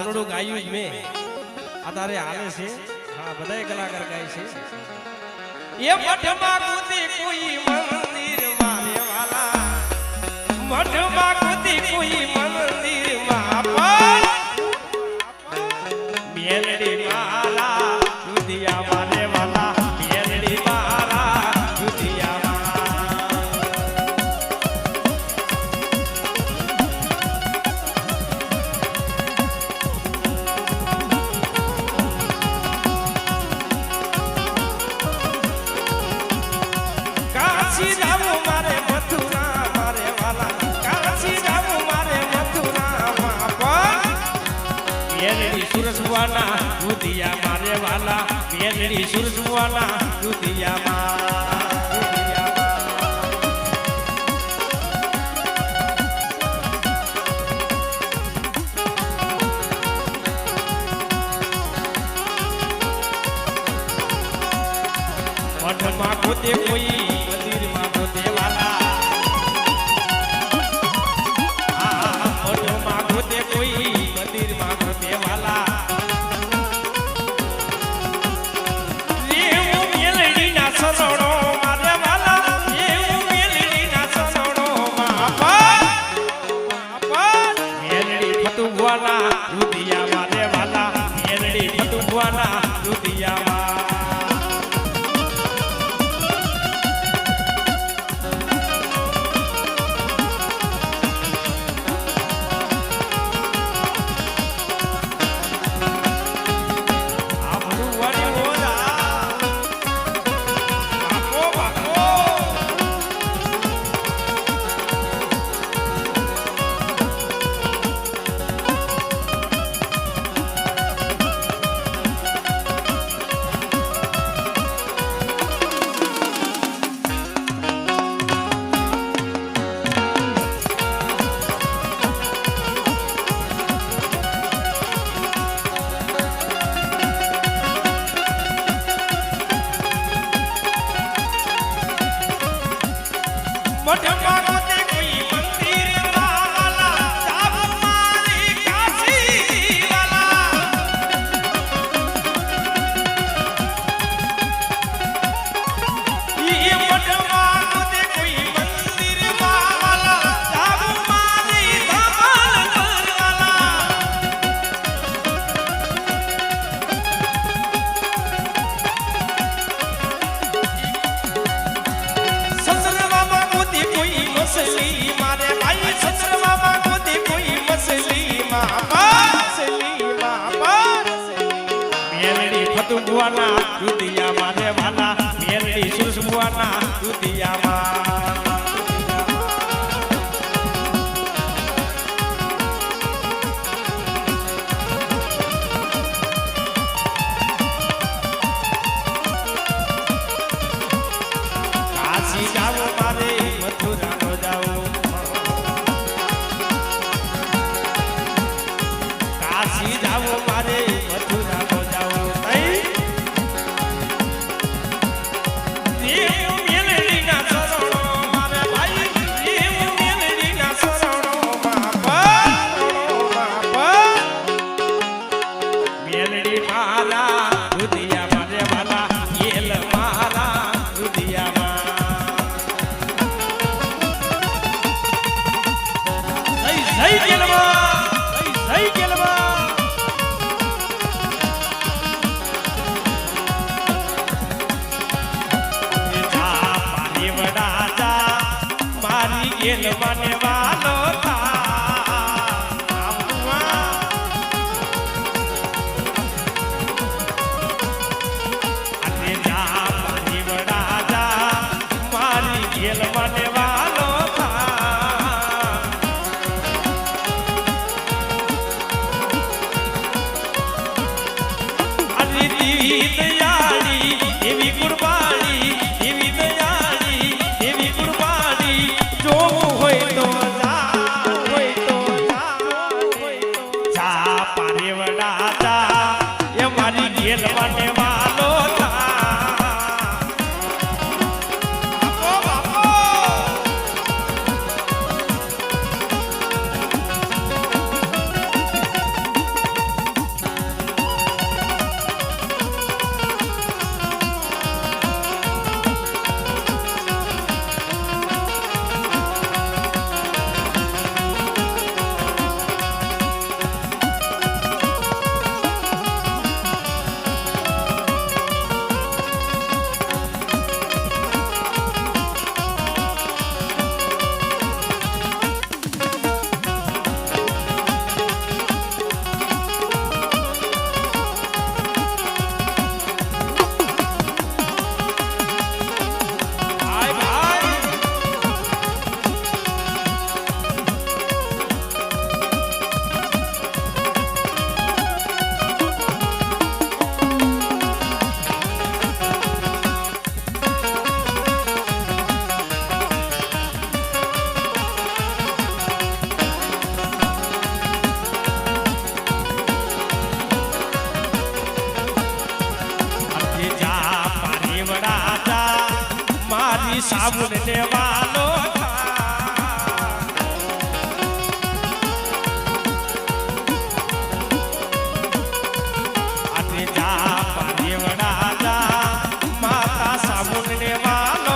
સોરડું ગાયું જ મેં આ તારે હાલે છે હા બધાય કલાકાર ગાય છે એ મઠમાં કૂદી કોઈ મંદિર મારે વાલા મઠમાં કૂદી કોઈ મંદિર માં મેલડી માલા દુધિયા મારે વાલા મેલડી માલા દુધિયા કાશી જાવું મારે મથુરા મારે વાલા કાશી જાવું મારે મથુરા માં મેલડી સુરસવાના દુધિયા મારે વાલા મેલડી સુરસવાના દુધિયા મઠમાં ગોતે કોઈ મંદિરમાં ગોતે વાલા મઠમાં ગોતે કોઈ મંદિરમાં ગોતે વાલા એવું મેલડીના સસડો મારે વાલા એવું મેલડીના સસડો મેલડી ફતુવાના દુધિયા મારે વાલા મેલડી ફતુવાના દુધિયા મઠમાં ગોતે કોઈ મંદિર વાલા જાવું મારી કાશી વાલા ઈ મઠમાં ગોતે કોઈ મંદિર વાલા જાવું મારી ધમાલ વાલા સસરવામાં કોઈ મસલી મારે ભાઈ સસરવામાં ગોતે કોઈ મસલી મેલડી ફતુવાના દુધિયા મારે વાલા મેલડી સુરસવાના દુધિયા કાશી જાવું મારે મથુરા નો જાવું કાશી જાવું મારે મથુરા નો જાવું દેવ મેલડીના શરણો મારે ભાઈ દેવ મેલડીના શરણો મેલડી માલા દુધિયા મારે વાલા એલ માલા દુધિયા જય ગેલમાં જય ગેલમાં જા પાણી વડા જા મારી ગેલમાં ને વાલો એવી કુરબાની એવી દયાળી એવી કુરબાની જોવું હોય તો જા પારે વડા જા એ મારી ઘેલ મને વાલો થા બાપો હાથી સાબુન લેવાનો આજે જા પારેવડા જા માતા સાબુન લેવાનો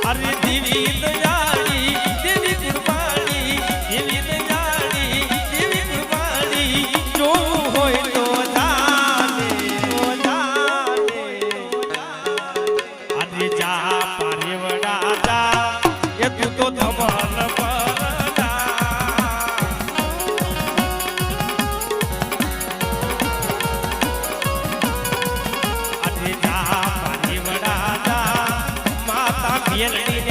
અરે દેવી દયાળી દેવી કૃપાળી દેવી દયાળી દેવી કૃપાળી જોવું હોય તો જાને આજે જા પારેવડા જા એ તું તો ધમલ પરડા આજે જા પારેવડા જા માતા પિયરની